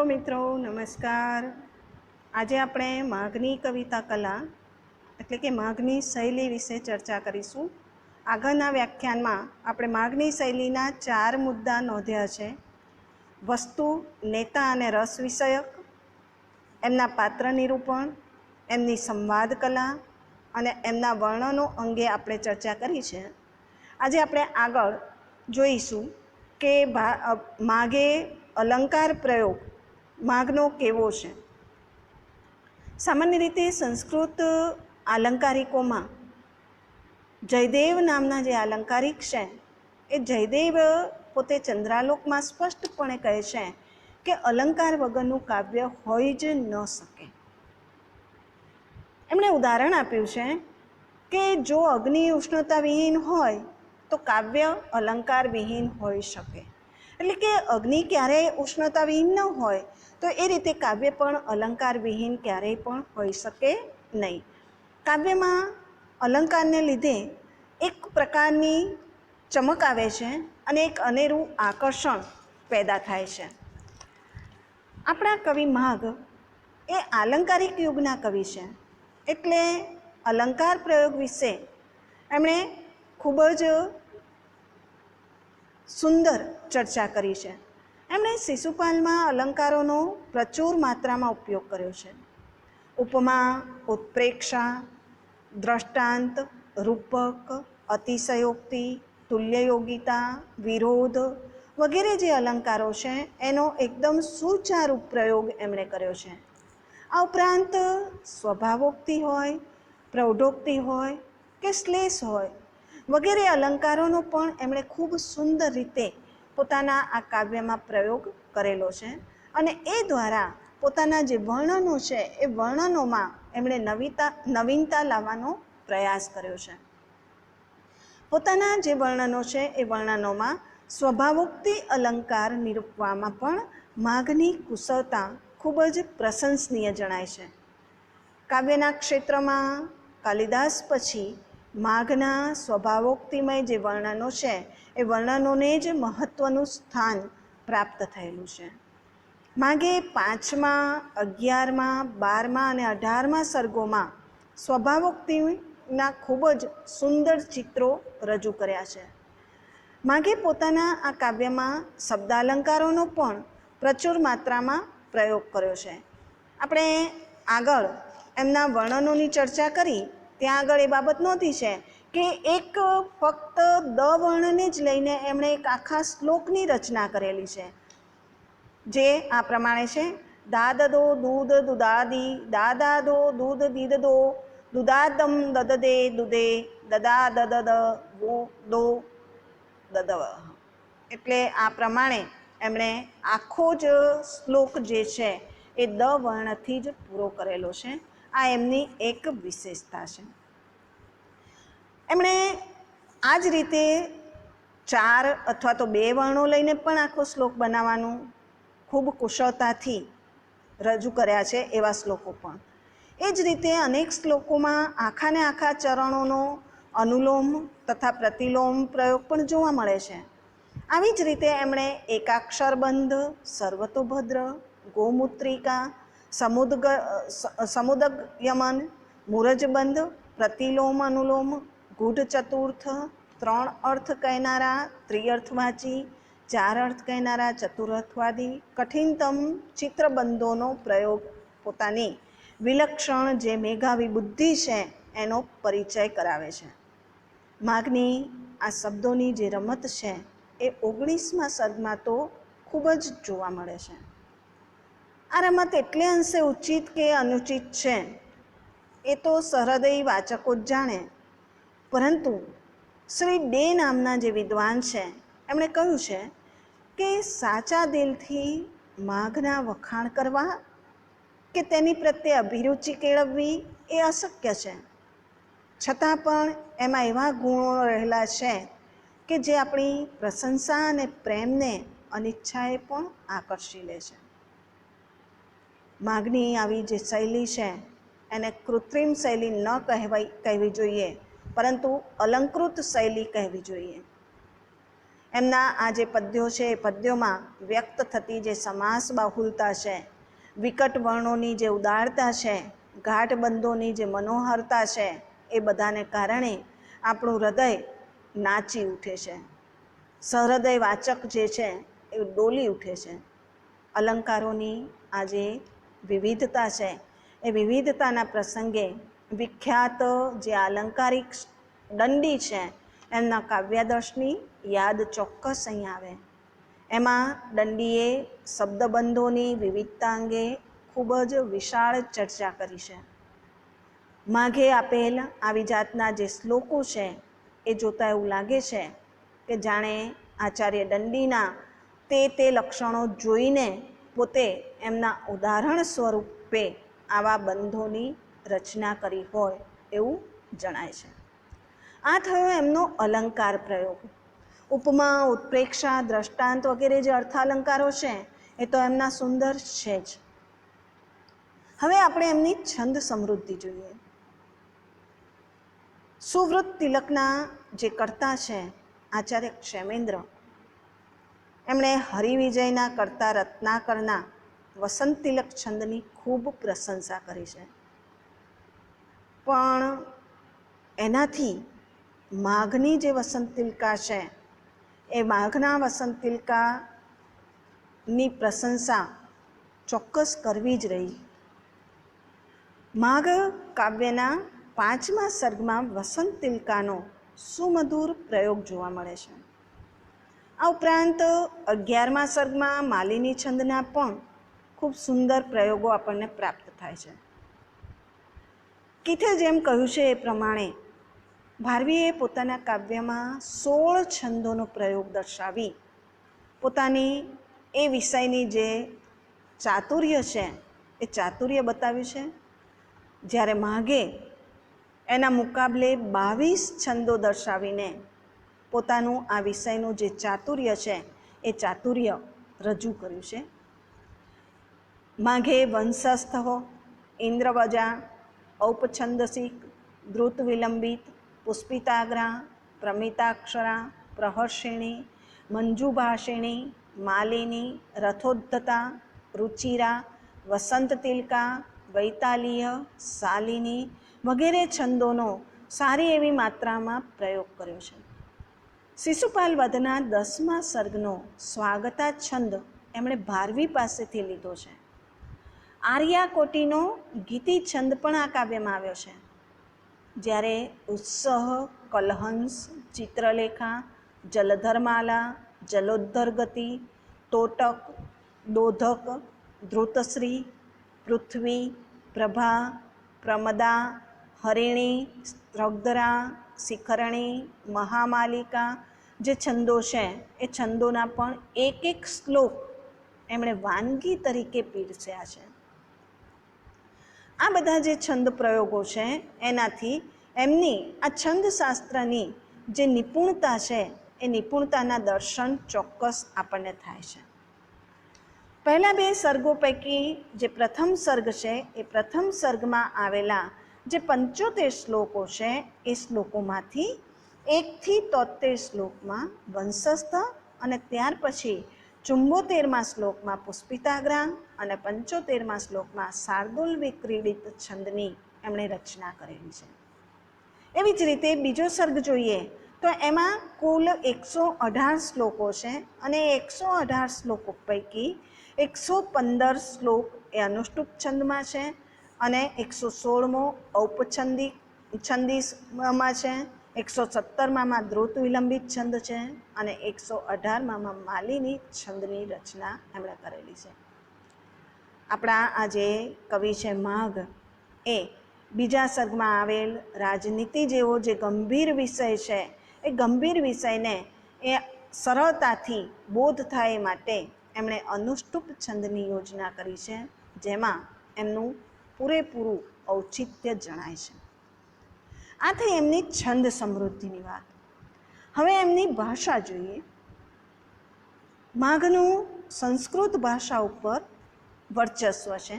મિત્રો, નમસ્કાર। આજે આપણે માઘની કવિતા કલા એટલે કે માઘની શૈલી વિશે ચર્ચા કરીશું। આગળના વ્યાખ્યાનમાં આપણે માઘની શૈલીના 4 મુદ્દા નોંધ્યા છે: વસ્તુ, નેતા અને રસ વિષયક, એમના પાત્ર નિરૂપણ, એમની સંવાદ કલા અને એમના વર્ણનો અંગે આપણે ચર્ચા કરી છે। આજે આપણે આગળ જોઈશું કે માઘે અલંકાર પ્રયોગ માઘનો કેવો છે। સામાન્ય રીતે સંસ્કૃત આલંકારિકોમાં જયદેવ નામના જે આલંકારિક છે એ જયદેવ પોતે ચંદ્રાલોકમાં સ્પષ્ટપણે કહે છે કે અલંકાર વગરનું કાવ્ય હોઈ જ ન શકે। એમણે ઉદાહરણ આપ્યું છે કે જો અગ્નિ ઉષ્ણતા વિહીન હોય તો કાવ્ય અલંકાર વિહીન હોઈ શકે। એટલે કે અગ્નિ ક્યારેય ઉષ્ણતા વિહીન ન હોય તો એ રીતે કાવ્ય પણ અલંકાર વિહીન ક્યારેય પણ હોઈ શકે નહીં। કાવ્યમાં અલંકારને લીધે એક પ્રકારની ચમક આવે છે અને એક અનેરું આકર્ષણ પેદા થાય છે। આપણા કવિ માઘ એ આલંકારિક યુગના કવિ છે, એટલે અલંકાર પ્રયોગ વિશે એમણે ખૂબ જ સુંદર ચર્ચા કરી છે। એમણે શિશુપાલમાં અલંકારોનો પ્રચુર માત્રામાં ઉપયોગ કર્યો છે। ઉપમા, ઉત્પ્રેક્ષા, દ્રષ્ટાંત, રૂપક, અતિશયોક્તિ, તુલ્યયોગિતા, વિરોધ વગેરે જે અલંકારો છે એનો એકદમ સુચારુ પ્રયોગ એમણે કર્યો છે। આ ઉપરાંત સ્વભાવોક્તિ હોય, પ્રૌઢોક્તિ હોય કે શ્લેષ હોય વગેરે અલંકારોનો પણ એમણે ખૂબ સુંદર રીતે પોતાના આ કાવ્યમાં પ્રયોગ કરેલો છે અને એ દ્વારા પોતાના જે વર્ણનો છે એ વર્ણનોમાં એમણે નવીનતા લાવવાનો પ્રયાસ કર્યો છે। પોતાના જે વર્ણનો છે એ વર્ણનોમાં સ્વભાવોક્તિ અલંકાર નિરૂપવામાં પણ માઘની કુશળતા ખૂબ જ પ્રશંસનીય જણાય છે। કાવ્યના ક્ષેત્રમાં કાલિદાસ પછી માઘના સ્વભાવોક્તિમય જે વર્ણનો છે એ વર્ણનોને જ મહત્ત્વનું સ્થાન પ્રાપ્ત થયેલું છે। માઘે 5મા, 11મા, 12મા અને 18મા સર્ગોમાં સ્વભાવોક્તિના ખૂબ જ સુંદર ચિત્રો રજૂ કર્યા છે। માઘે પોતાના આ કાવ્યમાં શબ્દાલંકારોનો પણ પ્રચુર માત્રામાં પ્રયોગ કર્યો છે। આપણે આગળ એમના વર્ણનોની ચર્ચા કરી ત્યાં આગળ એ બાબત નોંધી છે કે એક ફક્ત દ વર્ણને જ લઈને એમણે એક આખા શ્લોકની રચના કરેલી છે, જે આ પ્રમાણે છે: દાદદો દૂધ દુદાદી, દાદાદો દૂધ દીદદો, દુદાદમ દદદે દુદે, દદા દદદ દો દદવ। એટલે આ પ્રમાણે એમણે આખો જ શ્લોક જે છે એ દ વર્ણથી જ પૂરો કરેલો છે। આ એમની એક વિશેષતા છે। એમણે આ જ રીતે 4 અથવા તો 2 વર્ણો લઈને પણ આખો શ્લોક બનાવવાનું ખૂબ કુશળતાથી રજૂ કર્યા છે, એવા શ્લોકો પણ। એ જ રીતે અનેક શ્લોકોમાં આખાને આખા ચરણોનો અનુલોમ તથા પ્રતિલોમ પ્રયોગ પણ જોવા મળે છે। આવી જ રીતે એમણે એકાક્ષરબંધ, સર્વતોભદ્ર, ગૌમૂત્રિકા, સમુદગયમન, મૂરજબંધ, પ્રતિલોમ અનુલોમ, ગૂઢ ચતુર્થ, 3 અર્થ કહેનારા ત્રિઅર્થવાચી, 4 અર્થ કહેનારા ચતુરર્થવાદી, કઠિનતમ ચિત્રબંધોનો પ્રયોગ પોતાની વિલક્ષણ જે મેઘાવી બુદ્ધિ છે એનો પરિચય કરાવે છે। માઘની આ શબ્દોની જે રમત છે એ 19મા સર્ગમાં તો ખૂબ જ જોવા મળે છે। આ રમત એટલે અંશે ઉચિત કે અનુચિત છે એ તો સહૃદયી વાચકો જ જાણે, પરંતુ શ્રી ડે નામના જે વિદ્વાન છે એમણે કહ્યું છે કે સાચા દિલથી માઘના વખાણ કરવા કે તેની પ્રત્યે અભિરુચિ કેળવવી એ અશક્ય છે, છતાં પણ એમાં એવા ગુણો રહેલા છે કે જે આપણી પ્રશંસા અને પ્રેમને અનિચ્છાએ પણ આકર્ષી લે છે। માઘની આવી જે શૈલી છે એને કૃત્રિમ શૈલી ન કહેવી જોઈએ, પરંતુ અલંકૃત શૈલી કહેવી જોઈએ। એમના આ જે પદ્યો છે એ પદ્યોમાં વ્યક્ત થતી જે સમાસ બાહુલતા છે, વિકટ વર્ણોની જે ઉદારતા છે, ઘાટબંધોની જે મનોહરતા છે, એ બધાને કારણે આપણું હૃદય નાચી ઉઠે છે. સહૃદય વાચક જે છે એ ડોલી ઉઠે છે. અલંકારોની આ જે વિવિધતા છે એ વિવિધતાના પ્રસંગે વિખ્યાત જે અલંકારિક દંડી છે એમના કાવ્યાદર્શની યાદ ચોક્કસ અહીં આવે. એમાં દંડીએ શબ્દબંધોની વિવિધતા અંગે ખૂબ જ વિશાળ ચર્ચા કરી છે. માઘે આપેલ આવી જાતના જે શ્લોકો છે એ જોતાં એવું લાગે છે કે જાણે આચાર્ય દંડીના તે લક્ષણો જોઈને પોતે એમના ઉદાહરણ સ્વરૂપે આવા બંધોની રચના કરી હોય એવું જણાય છે. આ થયો એમનો અલંકાર પ્રયોગ. ઉપમા, ઉત્પ્રેક્ષા, દ્રષ્ટાંત વગેરે જે અર્થાલંકારો છે એ તો એમના સુંદર છે જ. હવે આપણે એમની છંદ સમૃદ્ધિ જોઈએ. સુવૃત્ત તિલકના જે કર્તા છે આચાર્ય ક્ષેમેન્દ્ર, એમણે હરિવિજયના કર્તા રત્નાકરના વસંત તિલક છંદની ખૂબ પ્રશંસા કરી છે. પણ એનાથી માઘની જે વસંત તિલકા છે એ માઘના વસંત તિલકાની પ્રશંસા ચોક્કસ કરવી જ રહી. માઘ કાવ્યના 5મા સર્ગમાં વસંત તિલકાનો સુમધુર પ્રયોગ જોવા મળે છે. આ ઉપરાંત 11મા સર્ગમાં માલિની છંદના પણ ખૂબ સુંદર પ્રયોગો આપણને પ્રાપ્ત થાય છે. કીથે જેમ કહ્યું છે એ પ્રમાણે ભારવીએ પોતાના કાવ્યમાં 16 છંદોનો પ્રયોગ દર્શાવી પોતાની એ વિષયની જે ચાતુર્ય છે એ ચાતુર્ય બતાવ્યું છે. જ્યારે માઘે એના મુકાબલે 22 છંદો દર્શાવીને પોતાનું આ વિષયનું જે ચાતુર્ય છે એ ચાતુર્ય રજૂ કર્યું છે. માઘે વંશસ્થ, ઇન્દ્રવજા, ઔપછંદસિક, ધૃત વિલંબિત, પુષ્પિતાગ્રા, પ્રમિતાક્ષરા, પ્રહર્ષિણી, મંજુભાષિણી, માલિની, રથોદ્ધતા, રુચિરા, વસંત તિલકા, વૈતાલીય, શાલિની વગેરે છંદોનો સારી એવી માત્રામાં પ્રયોગ કર્યો છે. શિશુપાલ વધના 10મા સર્ગનો સ્વાગતા છંદ એમણે ભારવી પાસેથી લીધો છે. આર્યાકોટીનો ગીતિ છંદ પણ આ કાવ્યમાં આવ્યો છે. જ્યારે ઉત્સહ, કલહંસ, ચિત્રલેખા, જલધરમાલા, જલોદ્ધરગતિ, તોટક, દોધક, ધૃતશ્રી, પૃથ્વી, પ્રભા, પ્રમદા, હરિણી, સ્ત્રગ્ધરા, શિખરણી, મહામાલિકા જે છંદો છે એ છંદોના પણ એક શ્લોક એમણે વાનગી તરીકે પીરસ્યા છે. આ બધા જે છંદ પ્રયોગો છે એનાથી એમની આ છંદશાસ્ત્રની જે નિપુણતા છે એ નિપુણતાના દર્શન ચોક્કસ આપણને થાય છે. પહેલા 2 સર્ગો પૈકી જે પ્રથમ સર્ગ છે એ પ્રથમ સર્ગમાં આવેલા જે 75 શ્લોકો છે એ શ્લોકોમાંથી 1 થી 73 શ્લોકમાં વંશસ્થ અને ત્યાર પછી 74મા શ્લોકમાં પુષ્પિતાગ્રા અને 75મા શ્લોકમાં શાર્દુલ વિક્રીડિત છંદની એમણે રચના કરેલી છે. એવી જ રીતે બીજો સર્ગ જોઈએ તો એમાં કુલ 118 શ્લોકો છે અને 118 શ્લોકો પૈકી 115 શ્લોક એ અનુષ્ટુપ છંદમાં છે અને 116મો ઔપછંદિક છંદીમાં છે, 117માં ધૃત વિલંબિત છંદ છે અને 118માં માલિની છંદની રચના એમણે કરેલી છે. આપણા આ જે કવિ છે માઘ એ બીજા સર્ગમાં આવેલ રાજનીતિ જેવો જે ગંભીર વિષય છે એ ગંભીર વિષયને એ સરળતાથી બોધ થાય માટે એમણે અનુષ્ટુપ છંદની યોજના કરી છે, જેમાં એમનું પૂરેપૂરું ઔચિત્ય જણાય છે. આ થઈ એમની છંદ સમૃદ્ધિની વાત. હવે એમની ભાષા જોઈએ. માઘનું સંસ્કૃત ભાષા ઉપર વર્ચસ્વ છે.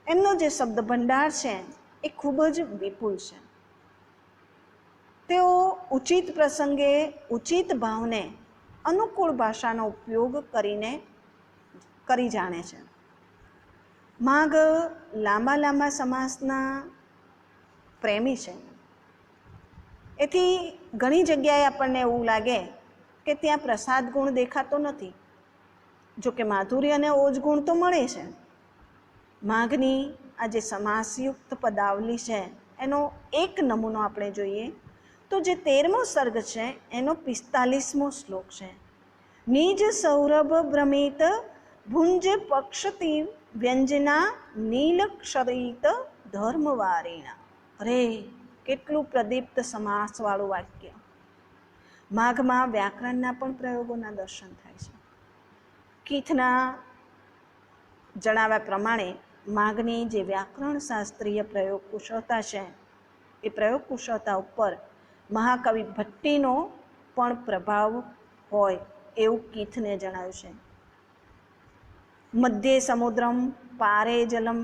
એમનો જે શબ્દ ભંડાર છે એ ખૂબ જ વિપુલ છે. તેઓ ઉચિત પ્રસંગે ઉચિત ભાવને અનુકૂળ ભાષાનો ઉપયોગ કરી જાણે છે. માઘ લાંબા લાંબા સમાસના પ્રેમી છે. એથી ઘણી જગ્યાએ આપણને એવું લાગે કે ત્યાં પ્રસાદ ગુણ દેખાતો નથી. જો કે માધુર્ય અને ઓજ ગુણ તો મળે છે. માઘની આ જે સમાસયુક્ત પદાવલી છે એનો એક નમૂનો આપણે જોઈએ તો જે 13મો સર્ગ છે એનો 45મો શ્લોક છે. નિજ સૌરભ ભ્રમિત ભુંજ પક્ષતી વ્યંજના નીલક્ષરિત ધર્મવારીણા. અરે કેટલું પ્રદીપ્ત સમાસવાળું વાક્ય. માઘમાં વ્યાકરણના પણ પ્રયોગોના દર્શન થાય છે. કીથના જણાવ્યા પ્રમાણે માઘની જે વ્યાકરણ શાસ્ત્રીય પ્રયોગ કુશળતા છે એ પ્રયોગ કુશળતા ઉપર મહાકવિ ભટ્ટીનો પણ પ્રભાવ હોય એવું કીથને જણાવ્યું છે. મધ્યે સમુદ્રમ પારે જલમ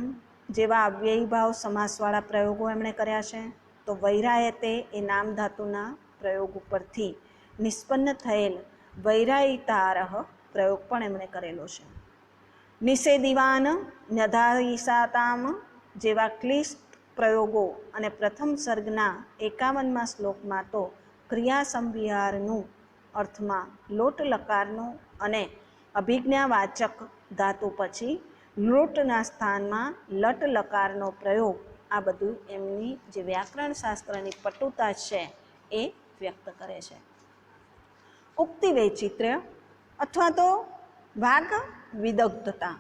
જેવા અવ્યયીભાવ સમાસવાળા પ્રયોગો એમણે કર્યા છે. તો વૈરાયતે એ નામ ધાતુના પ્રયોગ ઉપરથી નિષ્પન્ન થયેલ વૈરાયિતારહ પ્રયોગ પણ એમણે કરેલો છે. નિષેદિવાન ન્યધાયિસાતામ જેવા ક્લિષ્ટ પ્રયોગો અને પ્રથમ સર્ગના 51મા શ્લોકમાં તો ક્રિયા સંવિહારનું અર્થમાં લોટ લકારનું અને અભિજ્ઞાવાચક ધાતુ પછી લોટના સ્થાનમાં લટ લકારનો પ્રયોગ, આ બધું એમની જે વ્યાકરણ શાસ્ત્રની પટુતા છે એ વ્યક્ત કરે છે. ઉક્તિ વૈચિત્ર્ય અથવા તો વાક વિદગ્ધતા.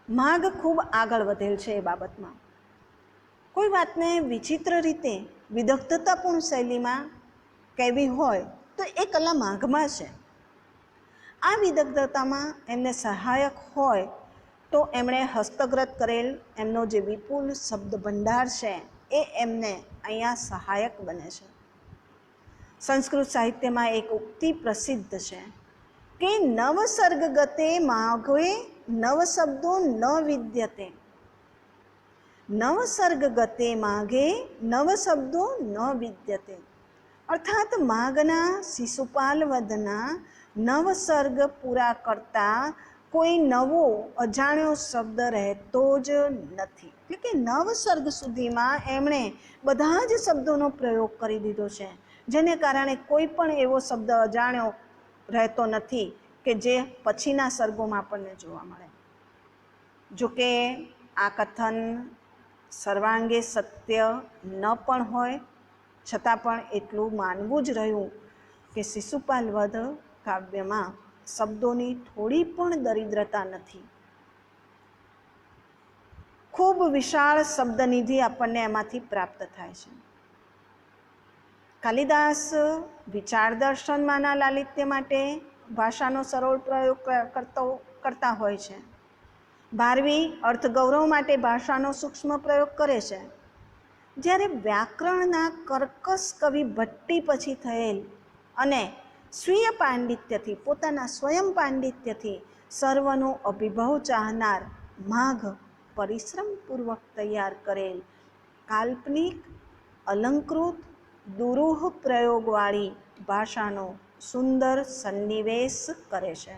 માઘ ખૂબ આગળ વધેલ છે એ બાબતમાં. કોઈ વાતને વિચિત્ર રીતે વિદગ્ધતાપૂર્ણ શૈલીમાં કહેવી હોય તો એ કલા માઘમાં છે. આ વિદગ્ધતામાં એમને સહાયક હોય તો એમણે હસ્તગત કરેલ એમનો જે વિપુલ શબ્દ ભંડાર છે એ એમને અહીંયા સહાયક બને છે. સંસ્કૃત સાહિત્યમાં એક ઉક્તિ પ્રસિદ્ધ છે કે નવસર્ગ ગતે માઘે નવ શબ્દો ન વિદ્યતે. નવસર્ગ ગતે માઘે નવ શબ્દો ન વિદ્યતે. અર્થાત માઘના શિશુપાલ વધના નવસર્ગ પૂરા કરતા કોઈ નવો અજાણ્યો શબ્દ રહેતો જ નથી. એટલે કે નવસર્ગ સુધીમાં એમણે બધા જ શબ્દોનો પ્રયોગ કરી દીધો છે, જેને કારણે કોઈ પણ એવો શબ્દ અજાણ્યો રહેતો નથી કે જે પછીના સર્ગોમાં આપણને જોવા મળે. જોકે આ કથન સર્વાંગે સત્ય ન પણ હોય છતાં પણ એટલું માનવું જ રહ્યું કે શિશુપાલ વધ કાવ્યમાં શબ્દોની થોડી પણ દરિદ્રતા નથી. ખૂબ વિશાળ શબ્દનિધિ આપણને એમાંથી પ્રાપ્ત થાય છે. કાલિદાસ વિચાર દર્શનમાંના લાલિત્ય માટે ભાષાનો સરળ પ્રયોગ કરતા હોય છે. ભારવી અર્થગૌરવ માટે ભાષાનો સૂક્ષ્મ પ્રયોગ કરે છે. જ્યારે વ્યાકરણના કર્કશ કવિ ભટ્ટી પછી થયેલ અને સ્વીય પાંડિત્યથી, પોતાના સ્વયં પાંડિત્યથી સર્વનો અભિભવ ચાહનાર માઘ પરિશ્રમપૂર્વક તૈયાર કરેલ કાલ્પનિક અલંકૃત દુરૂહ પ્રયોગવાળી ભાષાનો સુંદર સન્નિવેશ કરે છે.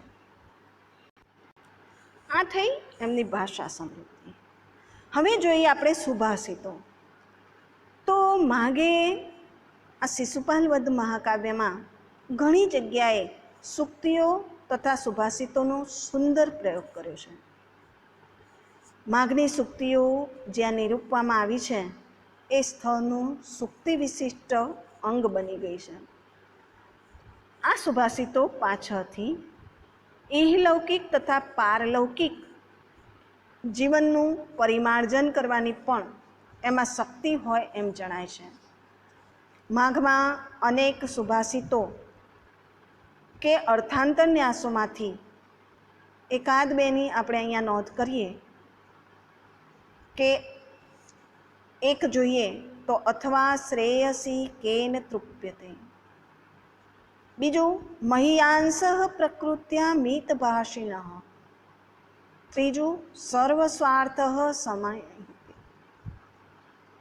આ થઈ એમની ભાષા સમૃદ્ધિ. હવે જોઈએ આપણે સુભાષિતો. તો માઘે આ શિશુપાલ વધ મહાકાવ્યમાં ઘણી જગ્યાએ સૂક્તિઓ તથા સુભાષિતોનો સુંદર પ્રયોગ કર્યો છે. માઘની સૂક્તિઓ જ્યાં નિરૂપવામાં આવી છે એ સ્થળનું સૂક્તિ વિશિષ્ટ અંગ બની ગઈ છે. આ સુભાષિતો પાછળથી ઇહલૌકિક તથા પારલૌકિક જીવનનું પરિમાર્જન કરવાની પણ એમાં શક્તિ હોય એમ જણાય છે. માઘમાં અનેક સુભાષિતો કે અર્થાંતરન્યાસોમાંથી એકાદ બેની આપણે અહીંયા નોંધ કરીએ કે એક જોઈએ તો અથવા શ્રેયસી કેન તૃપ્યતે. બીજું મહિયાંશ પ્રકૃત્યા મિતભાષિણઃ. ત્રીજું સર્વસ્વાર્થ સમય.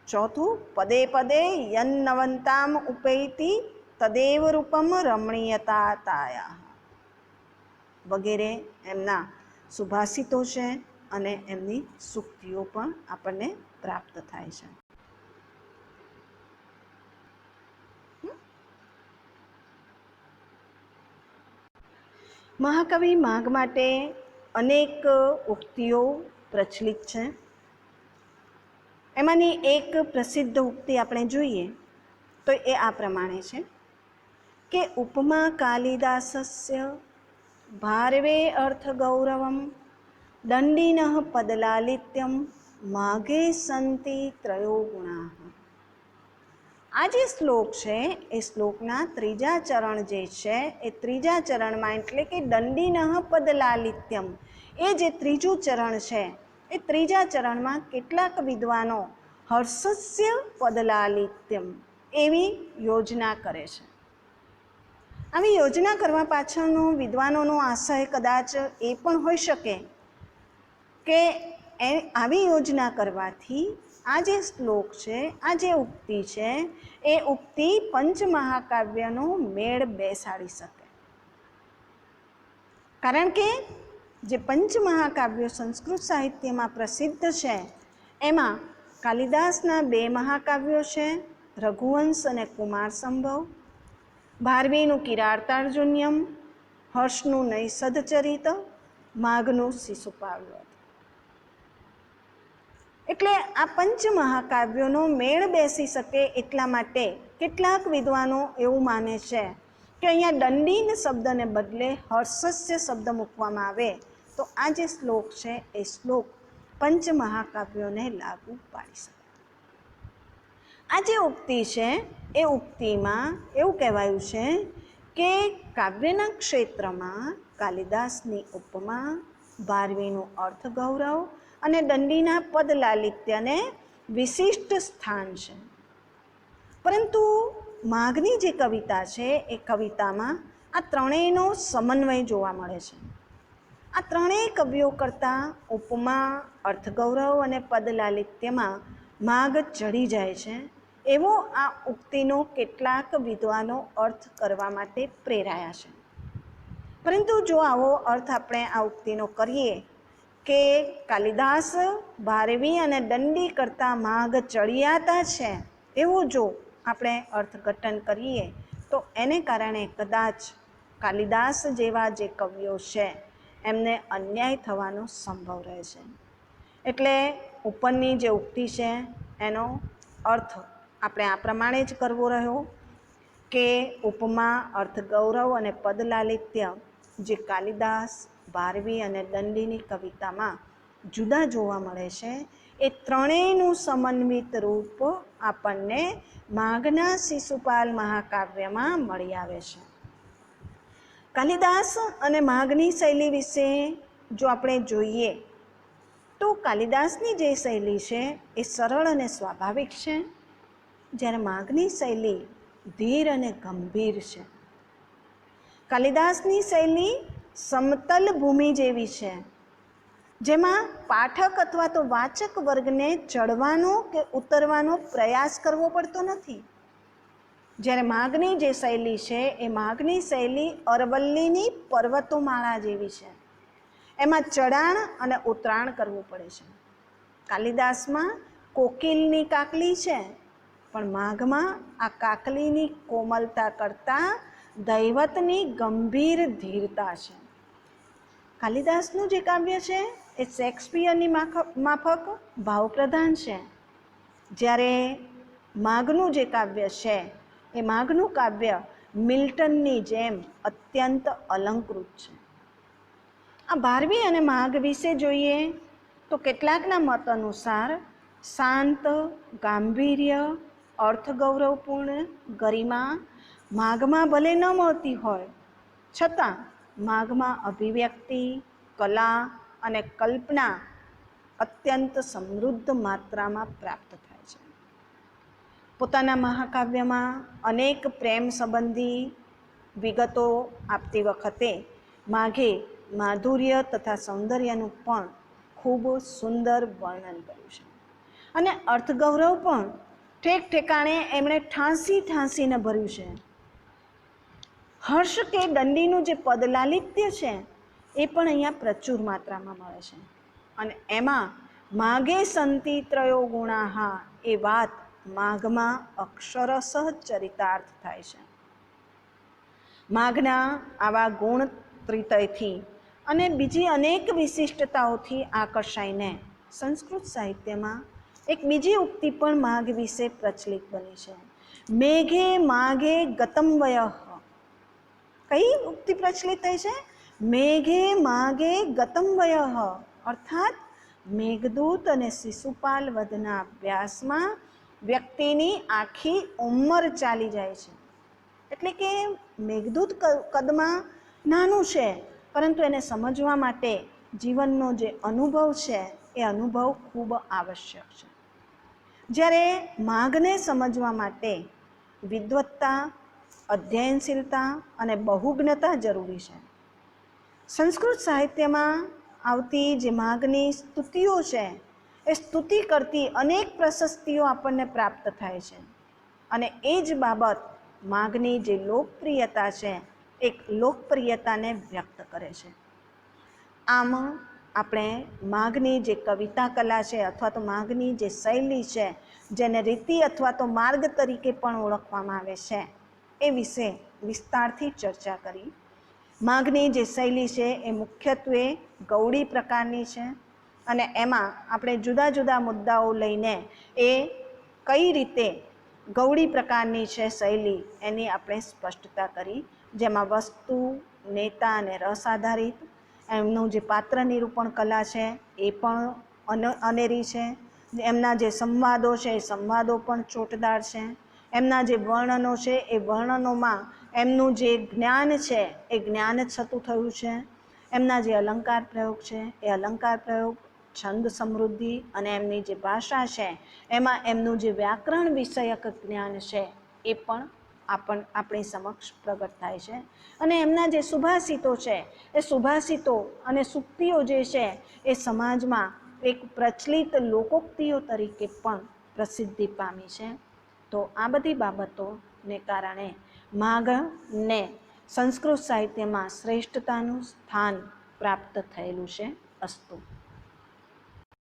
ચોથું પદે પદે યન્નવંતામ ઉપૈતિ તદેવ રૂપમ રમણીયતાતાયા વગેરે એમના સુભાષિતો છે અને એમની સૂક્તિઓ પણ આપણને પ્રાપ્ત થાય છે. મહાકવિ માઘ માટે અનેક ઉક્તિઓ પ્રચલિત છે. એમાંની એક પ્રસિદ્ધ ઉક્તિ આપણે જોઈએ તો એ આ પ્રમાણે છે કે ઉપમા કાલિદાસસ્ય ભારવે અર્થ ગૌરવમ દંડિનઃ પદલાલિત્યમ માઘે સંતિ ત્રયો ગુણા. આ જે શ્લોક છે એ શ્લોકના ત્રીજા ચરણ જે છે એ ત્રીજા ચરણમાં એટલે કે દંડિનઃ પદલાલિત્યમ એ જે ત્રીજું ચરણ છે એ ત્રીજા ચરણમાં કેટલાક વિદ્વાનો હર્ષસ્ય પદલાલિત્યમ એવી યોજના કરે છે. આવી યોજના કરવા પાછળનો વિદ્વાનોનો આશય કદાચ એ પણ હોઈ શકે કે આવી યોજના કરવાથી આ જે શ્લોક છે, આ જે ઉક્તિ છે એ ઉક્તિ પંચમહાકાવ્યનો મેળ બેસાડી શકે. કારણ કે જે પંચમહાકાવ્યો સંસ્કૃત સાહિત્યમાં પ્રસિદ્ધ છે એમાં કાલિદાસના 2 મહાકાવ્યો છે, રઘુવંશ અને કુમાર સંભવ, ભારવીનું કિરાતાર્જુન્યમ, હર્ષનું નૈષધચરિત, માઘનું શિશુપાલ. એટલે આ પંચમહાકાવ્યોનો મેળ બેસી શકે એટલા માટે કેટલાક વિદ્વાનો એવું માને છે કે અહીંયા દંડીન શબ્દને બદલે હર્ષસ્ય શબ્દ મૂકવામાં આવે તો આ જે શ્લોક છે એ શ્લોક પંચમહાકાવ્યોને લાગુ પાડી શકે. આ જે ઉક્તિ છે એ ઉક્તિમાં એવું કહેવાયું છે કે કાવ્યના ક્ષેત્રમાં કાલિદાસની ઉપમા, ભારવીનું અર્થ ગૌરવ અને દંડીના પદ લાલિત્યને વિશિષ્ટ સ્થાન છે. પરંતુ માઘની જે કવિતા છે એ કવિતામાં આ ત્રણેયનો સમન્વય જોવા મળે છે. આ ત્રણેય કવિઓ કરતાં ઉપમા, અર્થગૌરવ અને પદ લાલિત્યમાં માઘ ચડી જાય છે એવો આ ઉક્તિનો કેટલાક વિદ્વાનો અર્થ કરવા માટે પ્રેરાયા છે. પરંતુ જો આવો અર્થ આપણે આ ઉક્તિનો કરીએ કે કાલિદાસ ભારવી અને દંડી કરતાં માઘ ચડિયાતા છે એવું જો આપણે અર્થઘટન કરીએ તો એને કારણે કદાચ કાલિદાસ જેવા જે કવિઓ છે એમને અન્યાય થવાનો સંભવ રહે છે. એટલે ઉપરની જે ઉક્તિ છે એનો અર્થ આપણે આ પ્રમાણે જ કરવો રહ્યો કે ઉપમા, અર્થગૌરવ અને પદલાલિત્ય જે કાલિદાસ, ભારવી અને દંડીની કવિતામાં જુદા જોવા મળે છે એ ત્રણેયનું સમન્વિત રૂપ આપણને માઘના શિશુપાલ મહાકાવ્યમાં મળી આવે છે. કાલિદાસ અને માઘની શૈલી વિશે જો આપણે જોઈએ તો કાલિદાસની જે શૈલી છે એ સરળ અને સ્વાભાવિક છે, જ્યારે માઘની શૈલી ધીર અને ગંભીર છે. કાલિદાસની શૈલી સમતલ ભૂમિ જેવી છે જેમાં પાઠક અથવા તો વાચક વર્ગને ચડવાનો કે ઉતરવાનો પ્રયાસ કરવો પડતો નથી. જ્યારે માઘની જે શૈલી છે એ માઘની શૈલી અરવલ્લીની પર્વતોમાળા જેવી છે, એમાં ચઢાણ અને ઉતરાણ કરવું પડે છે. કાલિદાસમાં કોકિલની કાકલી છે પણ માઘમાં આ કાકલીની કોમલતા કરતાં દૈવતની ગંભીર ધીરતા છે. કાલિદાસનું જે કાવ્ય છે એ શેક્સપિયરની માફક ભાવપ્રધાન છે, જ્યારે માઘનું જે કાવ્ય છે એ માઘનું કાવ્ય મિલ્ટનની જેમ અત્યંત અલંકૃત છે. આ ભારવી અને માઘ વિશે જોઈએ તો કેટલાકના મત અનુસાર શાંત, ગાંભીર્ય, અર્થગૌરવપૂર્ણ ગરિમા માઘમાં ભલે ન મળતી હોય છતાં માઘમાં અભિવ્યક્તિ, કલા અને કલ્પના અત્યંત સમૃદ્ધ માત્રામાં પ્રાપ્ત થાય છે. પોતાના મહાકાવ્યમાં અનેક પ્રેમ સંબંધી વિગતો આપતી વખતે માઘે માધુર્ય તથા સૌંદર્યનું પણ ખૂબ સુંદર વર્ણન કર્યું છે. અને અર્થગૌરવ પણ ઠેક ઠેકાણે એમણે ઠાંસીને ભર્યું છે. હર્ષ કે દંડીનું જે પદલાલિત્ય છે એ પણ અહીંયા પ્રચુર માત્રામાં મળે છે. અને એમાં માગે સંતિ ત્રયો ગુણાહા એ વાત માઘમાં અક્ષરસઃ ચરિતાર્થ થાય છે. માઘના આવા ગુણ ત્રિતયથી અને બીજી અનેક વિશિષ્ટતાઓથી આકર્ષાઈને સંસ્કૃત સાહિત્યમાં એક બીજી ઉક્તિ પણ માઘ વિશે પ્રચલિત બની છે. મેઘે માઘે ગતમ વયઃ. કઈ ઉક્તિ પ્રચલિત થઈ છે? મેઘે માઘે ગતમ વયઃ, અર્થાત મેઘદૂત અને શિશુપાલ વધના અભ્યાસમાં વ્યક્તિની આખી ઉંમર ચાલી જાય છે. એટલે કે મેઘદૂત કદમાં નાનું છે, પરંતુ એને સમજવા માટે જીવનનો જે અનુભવ છે એ અનુભવ ખૂબ આવશ્યક છે. જ્યારે માઘને સમજવા માટે વિદ્વત્તા, અધ્યયનશીલતા અને બહુજ્ઞતા જરૂરી છે. સંસ્કૃત સાહિત્યમાં આવતી જે માઘની સ્તુતિઓ છે એ સ્તુતિ કરતી અનેક પ્રશસ્તિઓ આપણને પ્રાપ્ત થાય છે. અને એ જ બાબત માઘની જે લોકપ્રિયતા છે એક લોકપ્રિયતાને વ્યક્ત કરે છે. આમ આપણે માઘની જે કવિતા કલા છે અથવા તો માઘની જે શૈલી છે, જેને રીતિ અથવા તો માર્ગ તરીકે પણ ઓળખવામાં આવે છે, એ વિશે વિસ્તારથી ચર્ચા કરી. માઘની જે શૈલી છે એ મુખ્યત્વે ગૌડી પ્રકારની છે અને એમાં આપણે જુદા જુદા મુદ્દાઓ લઈને એ કઈ રીતે ગૌડી પ્રકારની છે શૈલી એની આપણે સ્પષ્ટતા કરી, જેમાં વસ્તુ, નેતા અને રસ આધારિત, એમનું જે પાત્ર નિરૂપણ કલા છે એ પણ અનેરી છે, એમના જે સંવાદો છે એ સંવાદો પણ ચોટદાર છે, એમના જે વર્ણનો છે એ વર્ણનોમાં એમનું જે જ્ઞાન છે એ જ્ઞાન છતું થયું છે, એમના જે અલંકાર પ્રયોગ છે એ અલંકાર પ્રયોગ, છંદ સમૃદ્ધિ અને એમની જે ભાષા છે એમાં એમનું જે વ્યાકરણ વિષયક જ્ઞાન છે એ પણ આપણી સમક્ષ પ્રગટ થાય છે. અને એમના જે સુભાષિતો છે એ સુભાષિતો અને સૂક્તિઓ જે છે એ સમાજમાં એક પ્રચલિત લોકોક્તિઓ તરીકે પણ પ્રસિદ્ધિ પામી છે. તો આ બધી બાબતોને કારણે માઘને સંસ્કૃત સાહિત્યમાં શ્રેષ્ઠતાનું સ્થાન પ્રાપ્ત થયેલું છે. અસ્તુ.